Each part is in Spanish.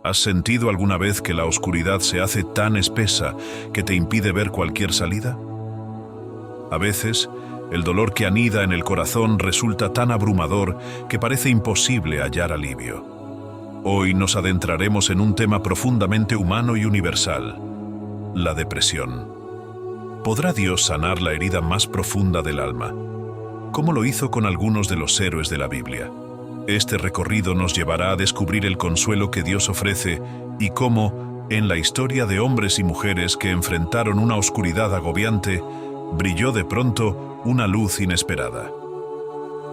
¿Has sentido alguna vez que la oscuridad se hace tan espesa que te impide ver cualquier salida? A veces, el dolor que anida en el corazón resulta tan abrumador que parece imposible hallar alivio. Hoy nos adentraremos en un tema profundamente humano y universal: la depresión. ¿Podrá Dios sanar la herida más profunda del alma? ¿Cómo lo hizo con algunos de los héroes de la Biblia? Este recorrido nos llevará a descubrir el consuelo que Dios ofrece y cómo, en la historia de hombres y mujeres que enfrentaron una oscuridad agobiante, brilló de pronto una luz inesperada.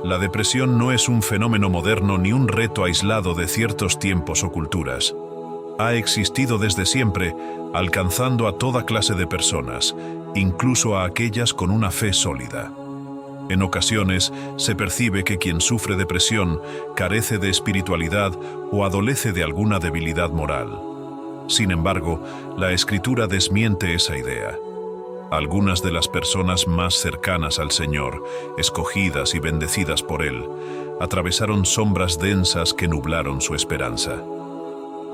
La depresión no es un fenómeno moderno ni un reto aislado de ciertos tiempos o culturas. Ha existido desde siempre, alcanzando a toda clase de personas, incluso a aquellas con una fe sólida. En ocasiones se percibe que quien sufre depresión carece de espiritualidad o adolece de alguna debilidad moral. Sin embargo, la Escritura desmiente esa idea. Algunas de las personas más cercanas al Señor, escogidas y bendecidas por Él, atravesaron sombras densas que nublaron su esperanza.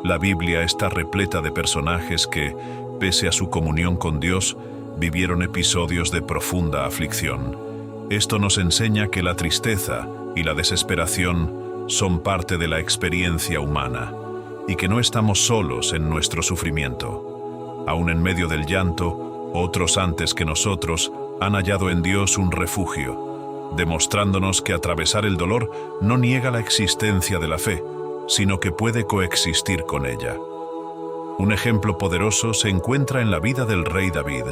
La Biblia está repleta de personajes que, pese a su comunión con Dios, vivieron episodios de profunda aflicción. Esto nos enseña que la tristeza y la desesperación son parte de la experiencia humana y que no estamos solos en nuestro sufrimiento. Aún en medio del llanto, otros antes que nosotros han hallado en Dios un refugio, demostrándonos que atravesar el dolor no niega la existencia de la fe, sino que puede coexistir con ella. Un ejemplo poderoso se encuentra en la vida del rey David.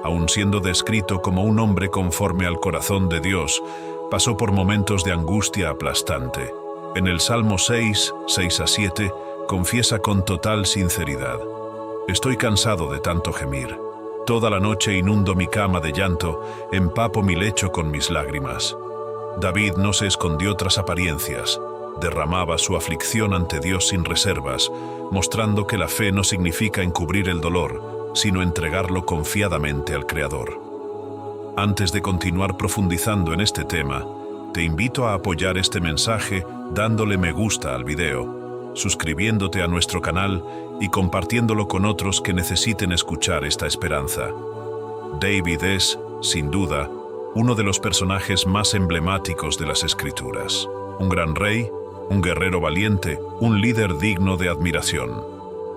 Aun siendo descrito como un hombre conforme al corazón de Dios, pasó por momentos de angustia aplastante. En el Salmo 6, 6-7, confiesa con total sinceridad: «Estoy cansado de tanto gemir. Toda la noche inundo mi cama de llanto, empapo mi lecho con mis lágrimas». David no se escondió tras apariencias, derramaba su aflicción ante Dios sin reservas, mostrando que la fe no significa encubrir el dolor, sino entregarlo confiadamente al Creador. Antes de continuar profundizando en este tema, te invito a apoyar este mensaje dándole me gusta al video, suscribiéndote a nuestro canal y compartiéndolo con otros que necesiten escuchar esta esperanza. David es, sin duda, uno de los personajes más emblemáticos de las Escrituras. Un gran rey, un guerrero valiente, un líder digno de admiración.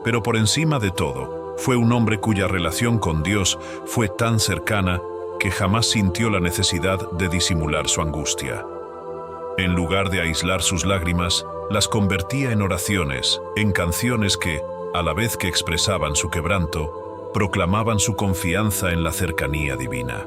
Pero por encima de todo, fue un hombre cuya relación con Dios fue tan cercana que jamás sintió la necesidad de disimular su angustia. En lugar de aislar sus lágrimas, las convertía en oraciones, en canciones que, a la vez que expresaban su quebranto, proclamaban su confianza en la cercanía divina.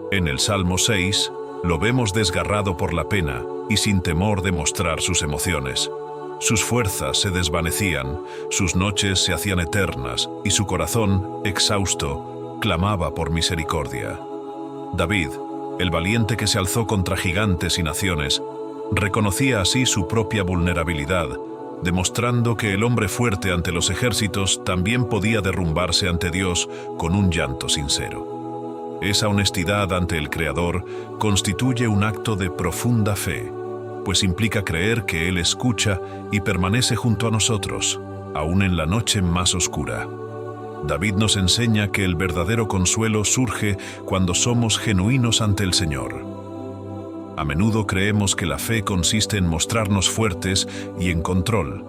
En el Salmo 6, lo vemos desgarrado por la pena y sin temor de mostrar sus emociones. Sus fuerzas se desvanecían, sus noches se hacían eternas y su corazón, exhausto, clamaba por misericordia. David, el valiente que se alzó contra gigantes y naciones, reconocía así su propia vulnerabilidad, demostrando que el hombre fuerte ante los ejércitos también podía derrumbarse ante Dios con un llanto sincero. Esa honestidad ante el Creador constituye un acto de profunda fe, pues implica creer que Él escucha y permanece junto a nosotros, aún en la noche más oscura. David nos enseña que el verdadero consuelo surge cuando somos genuinos ante el Señor. A menudo creemos que la fe consiste en mostrarnos fuertes y en control,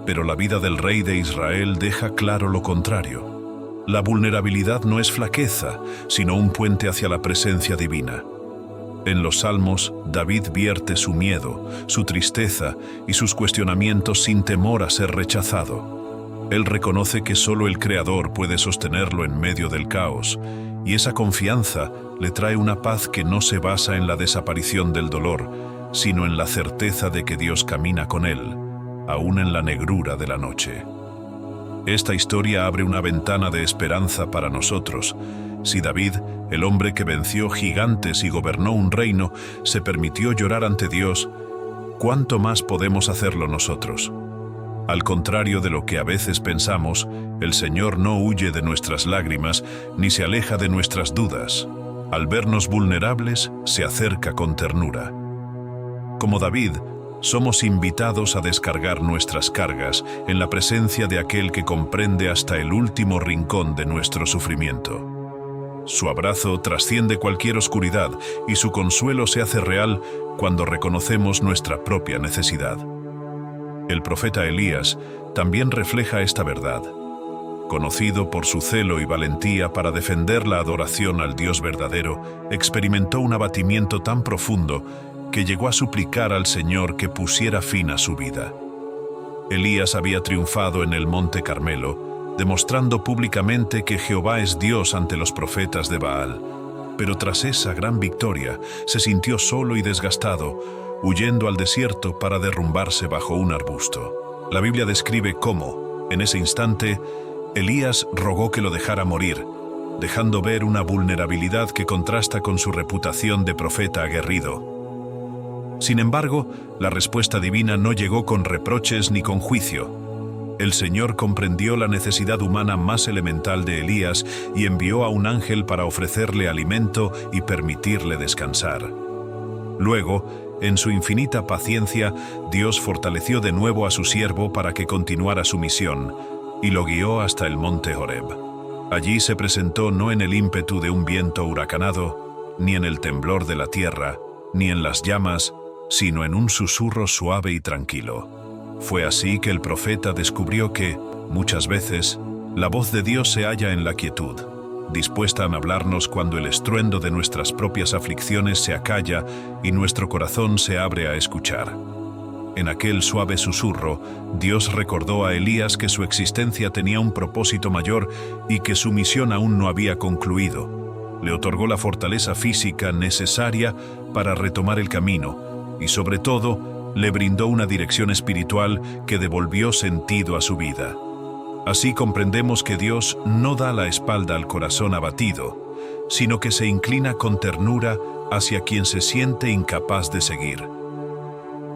pero la vida del rey de Israel deja claro lo contrario. La vulnerabilidad no es flaqueza, sino un puente hacia la presencia divina. En los Salmos, David vierte su miedo, su tristeza y sus cuestionamientos sin temor a ser rechazado. Él reconoce que solo el Creador puede sostenerlo en medio del caos, y esa confianza le trae una paz que no se basa en la desaparición del dolor, sino en la certeza de que Dios camina con él, aún en la negrura de la noche. Esta historia abre una ventana de esperanza para nosotros. Si David, el hombre que venció gigantes y gobernó un reino, se permitió llorar ante Dios, ¿cuánto más podemos hacerlo nosotros? Al contrario de lo que a veces pensamos, el Señor no huye de nuestras lágrimas ni se aleja de nuestras dudas. Al vernos vulnerables, se acerca con ternura. Como David, somos invitados a descargar nuestras cargas en la presencia de aquel que comprende hasta el último rincón de nuestro sufrimiento. Su abrazo trasciende cualquier oscuridad y su consuelo se hace real cuando reconocemos nuestra propia necesidad. El profeta Elías también refleja esta verdad. Conocido por su celo y valentía para defender la adoración al Dios verdadero, experimentó un abatimiento tan profundo que llegó a suplicar al Señor que pusiera fin a su vida. Elías había triunfado en el Monte Carmelo, demostrando públicamente que Jehová es Dios ante los profetas de Baal. Pero tras esa gran victoria, se sintió solo y desgastado, huyendo al desierto para derrumbarse bajo un arbusto. La Biblia describe cómo, en ese instante, Elías rogó que lo dejara morir, dejando ver una vulnerabilidad que contrasta con su reputación de profeta aguerrido. Sin embargo, la respuesta divina no llegó con reproches ni con juicio. El Señor comprendió la necesidad humana más elemental de Elías y envió a un ángel para ofrecerle alimento y permitirle descansar. Luego, en su infinita paciencia, Dios fortaleció de nuevo a su siervo para que continuara su misión, y lo guió hasta el monte Horeb. Allí se presentó no en el ímpetu de un viento huracanado, ni en el temblor de la tierra, ni en las llamas, sino en un susurro suave y tranquilo. Fue así que el profeta descubrió que, muchas veces, la voz de Dios se halla en la quietud, dispuesta a hablarnos cuando el estruendo de nuestras propias aflicciones se acalla y nuestro corazón se abre a escuchar. En aquel suave susurro, Dios recordó a Elías que su existencia tenía un propósito mayor y que su misión aún no había concluido. Le otorgó la fortaleza física necesaria para retomar el camino y, sobre todo, le brindó una dirección espiritual que devolvió sentido a su vida. Así comprendemos que Dios no da la espalda al corazón abatido, sino que se inclina con ternura hacia quien se siente incapaz de seguir.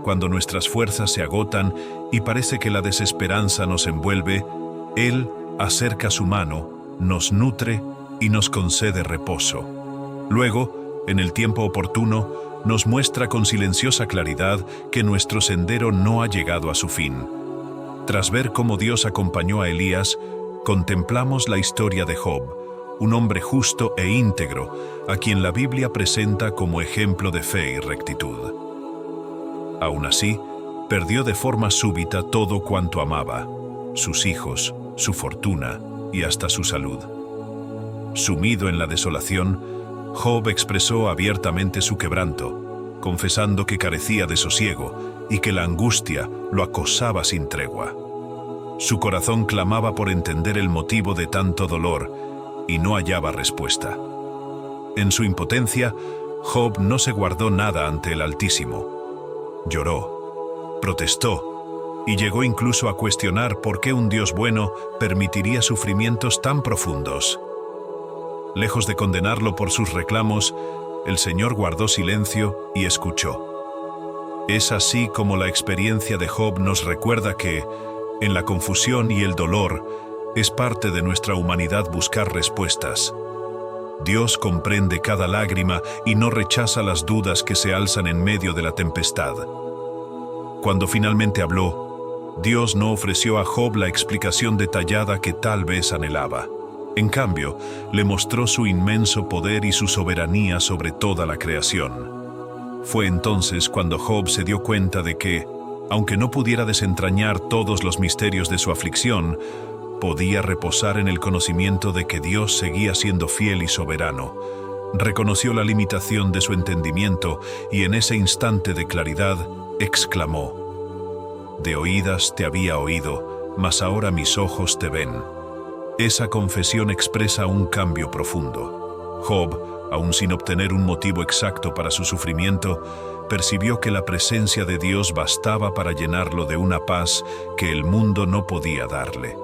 Cuando nuestras fuerzas se agotan y parece que la desesperanza nos envuelve, Él acerca su mano, nos nutre y nos concede reposo. Luego, en el tiempo oportuno, nos muestra con silenciosa claridad que nuestro sendero no ha llegado a su fin. Tras ver cómo Dios acompañó a Elías, contemplamos la historia de Job, un hombre justo e íntegro, a quien la Biblia presenta como ejemplo de fe y rectitud. Aún así, perdió de forma súbita todo cuanto amaba, sus hijos, su fortuna y hasta su salud. Sumido en la desolación, Job expresó abiertamente su quebranto, confesando que carecía de sosiego y que la angustia lo acosaba sin tregua. Su corazón clamaba por entender el motivo de tanto dolor y no hallaba respuesta. En su impotencia, Job no se guardó nada ante el Altísimo. Lloró, protestó y llegó incluso a cuestionar por qué un Dios bueno permitiría sufrimientos tan profundos. Lejos de condenarlo por sus reclamos, el Señor guardó silencio y escuchó. Es así como la experiencia de Job nos recuerda que, en la confusión y el dolor, es parte de nuestra humanidad buscar respuestas. Dios comprende cada lágrima y no rechaza las dudas que se alzan en medio de la tempestad. Cuando finalmente habló, Dios no ofreció a Job la explicación detallada que tal vez anhelaba. En cambio, le mostró su inmenso poder y su soberanía sobre toda la creación. Fue entonces cuando Job se dio cuenta de que, aunque no pudiera desentrañar todos los misterios de su aflicción, podía reposar en el conocimiento de que Dios seguía siendo fiel y soberano. Reconoció la limitación de su entendimiento y en ese instante de claridad exclamó: «De oídas te había oído, mas ahora mis ojos te ven». Esa confesión expresa un cambio profundo. Job, aun sin obtener un motivo exacto para su sufrimiento, percibió que la presencia de Dios bastaba para llenarlo de una paz que el mundo no podía darle.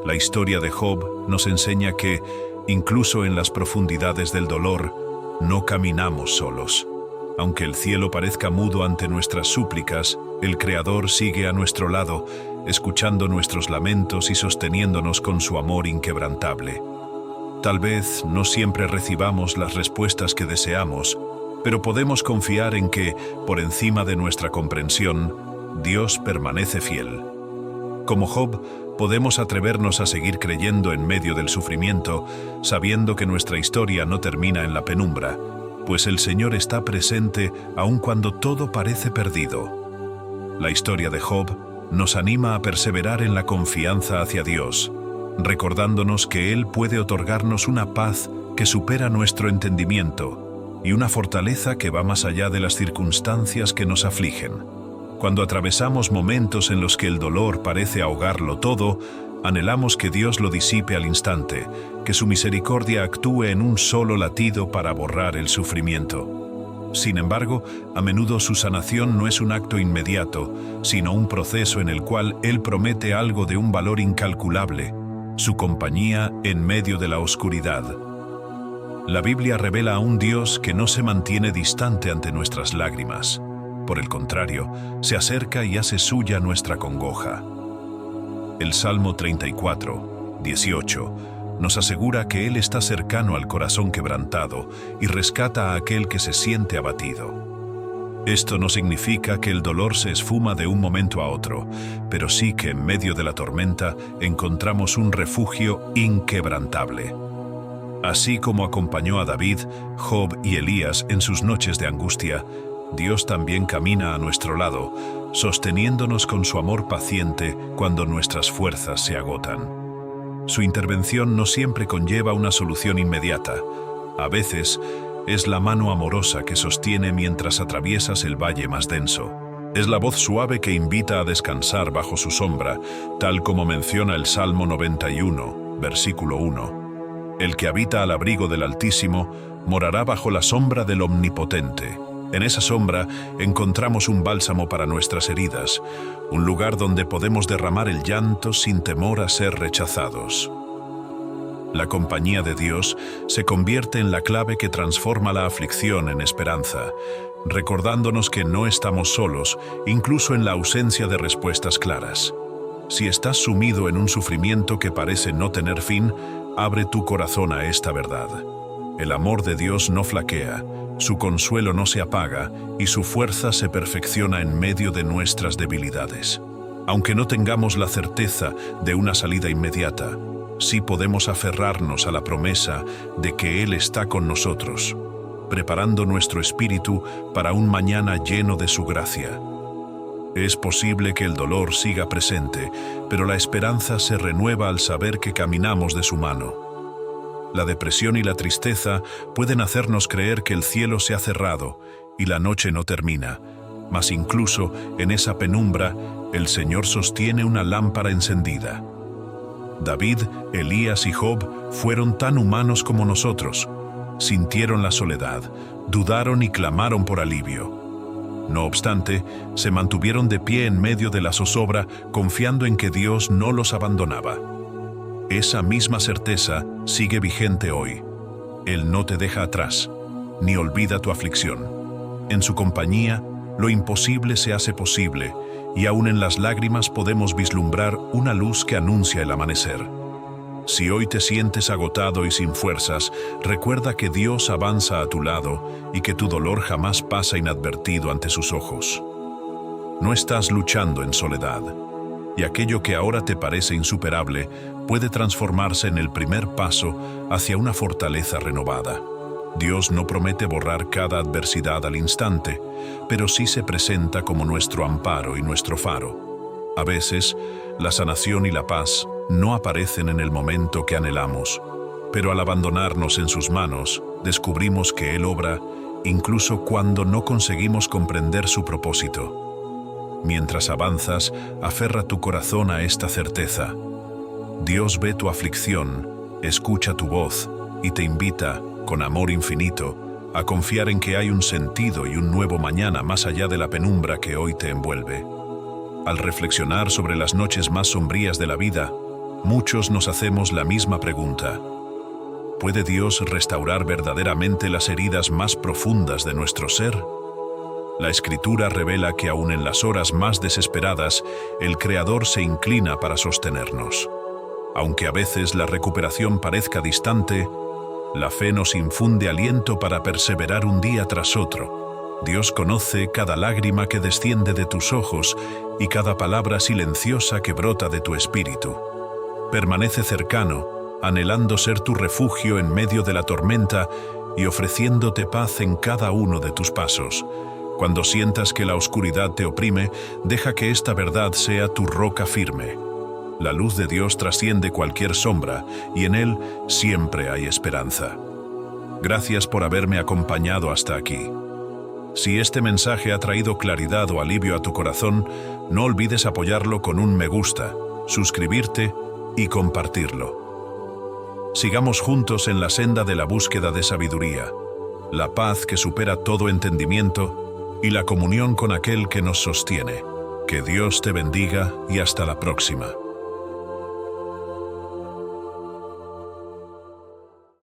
La historia de Job nos enseña que, incluso en las profundidades del dolor, no caminamos solos. Aunque el cielo parezca mudo ante nuestras súplicas, el Creador sigue a nuestro lado, escuchando nuestros lamentos y sosteniéndonos con su amor inquebrantable. Tal vez no siempre recibamos las respuestas que deseamos, pero podemos confiar en que, por encima de nuestra comprensión, Dios permanece fiel. Como Job, podemos atrevernos a seguir creyendo en medio del sufrimiento, sabiendo que nuestra historia no termina en la penumbra, pues el Señor está presente aun cuando todo parece perdido. La historia de Job nos anima a perseverar en la confianza hacia Dios, recordándonos que Él puede otorgarnos una paz que supera nuestro entendimiento y una fortaleza que va más allá de las circunstancias que nos afligen. Cuando atravesamos momentos en los que el dolor parece ahogarlo todo, anhelamos que Dios lo disipe al instante, que su misericordia actúe en un solo latido para borrar el sufrimiento. Sin embargo, a menudo su sanación no es un acto inmediato, sino un proceso en el cual Él promete algo de un valor incalculable, su compañía en medio de la oscuridad. La Biblia revela a un Dios que no se mantiene distante ante nuestras lágrimas. Por el contrario, se acerca y hace suya nuestra congoja. El Salmo 34, 18, nos asegura que Él está cercano al corazón quebrantado y rescata a aquel que se siente abatido. Esto no significa que el dolor se esfuma de un momento a otro, pero sí que en medio de la tormenta encontramos un refugio inquebrantable. Así como acompañó a David, Job y Elías en sus noches de angustia, Dios también camina a nuestro lado, sosteniéndonos con su amor paciente cuando nuestras fuerzas se agotan. Su intervención no siempre conlleva una solución inmediata. A veces, es la mano amorosa que sostiene mientras atraviesas el valle más denso. Es la voz suave que invita a descansar bajo su sombra, tal como menciona el Salmo 91, versículo 1. El que habita al abrigo del Altísimo morará bajo la sombra del Omnipotente. En esa sombra encontramos un bálsamo para nuestras heridas, un lugar donde podemos derramar el llanto sin temor a ser rechazados. La compañía de Dios se convierte en la clave que transforma la aflicción en esperanza, recordándonos que no estamos solos, incluso en la ausencia de respuestas claras. Si estás sumido en un sufrimiento que parece no tener fin, abre tu corazón a esta verdad. El amor de Dios no flaquea, su consuelo no se apaga y su fuerza se perfecciona en medio de nuestras debilidades. Aunque no tengamos la certeza de una salida inmediata, sí podemos aferrarnos a la promesa de que Él está con nosotros, preparando nuestro espíritu para un mañana lleno de su gracia. Es posible que el dolor siga presente, pero la esperanza se renueva al saber que caminamos de su mano. La depresión y la tristeza pueden hacernos creer que el cielo se ha cerrado y la noche no termina, mas incluso en esa penumbra, el Señor sostiene una lámpara encendida. David, Elías y Job fueron tan humanos como nosotros. Sintieron la soledad, dudaron y clamaron por alivio. No obstante, se mantuvieron de pie en medio de la zozobra, confiando en que Dios no los abandonaba. Esa misma certeza sigue vigente hoy. Él no te deja atrás, ni olvida tu aflicción. En su compañía, lo imposible se hace posible, y aún en las lágrimas podemos vislumbrar una luz que anuncia el amanecer. Si hoy te sientes agotado y sin fuerzas, recuerda que Dios avanza a tu lado y que tu dolor jamás pasa inadvertido ante sus ojos. No estás luchando en soledad, y aquello que ahora te parece insuperable puede transformarse en el primer paso hacia una fortaleza renovada. Dios no promete borrar cada adversidad al instante, pero sí se presenta como nuestro amparo y nuestro faro. A veces, la sanación y la paz no aparecen en el momento que anhelamos, pero al abandonarnos en sus manos, descubrimos que Él obra incluso cuando no conseguimos comprender su propósito. Mientras avanzas, aferra tu corazón a esta certeza. Dios ve tu aflicción, escucha tu voz y te invita, con amor infinito, a confiar en que hay un sentido y un nuevo mañana más allá de la penumbra que hoy te envuelve. Al reflexionar sobre las noches más sombrías de la vida, muchos nos hacemos la misma pregunta. ¿Puede Dios restaurar verdaderamente las heridas más profundas de nuestro ser? La Escritura revela que aún en las horas más desesperadas, el Creador se inclina para sostenernos. Aunque a veces la recuperación parezca distante, La fe nos infunde aliento para perseverar un día tras otro. Dios conoce cada lágrima que desciende de tus ojos y cada palabra silenciosa que brota de tu espíritu. Permanece cercano, anhelando ser tu refugio en medio de la tormenta y ofreciéndote paz en cada uno de tus pasos. Cuando sientas que la oscuridad te oprime, deja que esta verdad sea tu roca firme. La luz de Dios trasciende cualquier sombra y en Él siempre hay esperanza. Gracias por haberme acompañado hasta aquí. Si este mensaje ha traído claridad o alivio a tu corazón, no olvides apoyarlo con un me gusta, suscribirte y compartirlo. Sigamos juntos en la senda de la búsqueda de sabiduría, la paz que supera todo entendimiento y la comunión con aquel que nos sostiene. Que Dios te bendiga y hasta la próxima.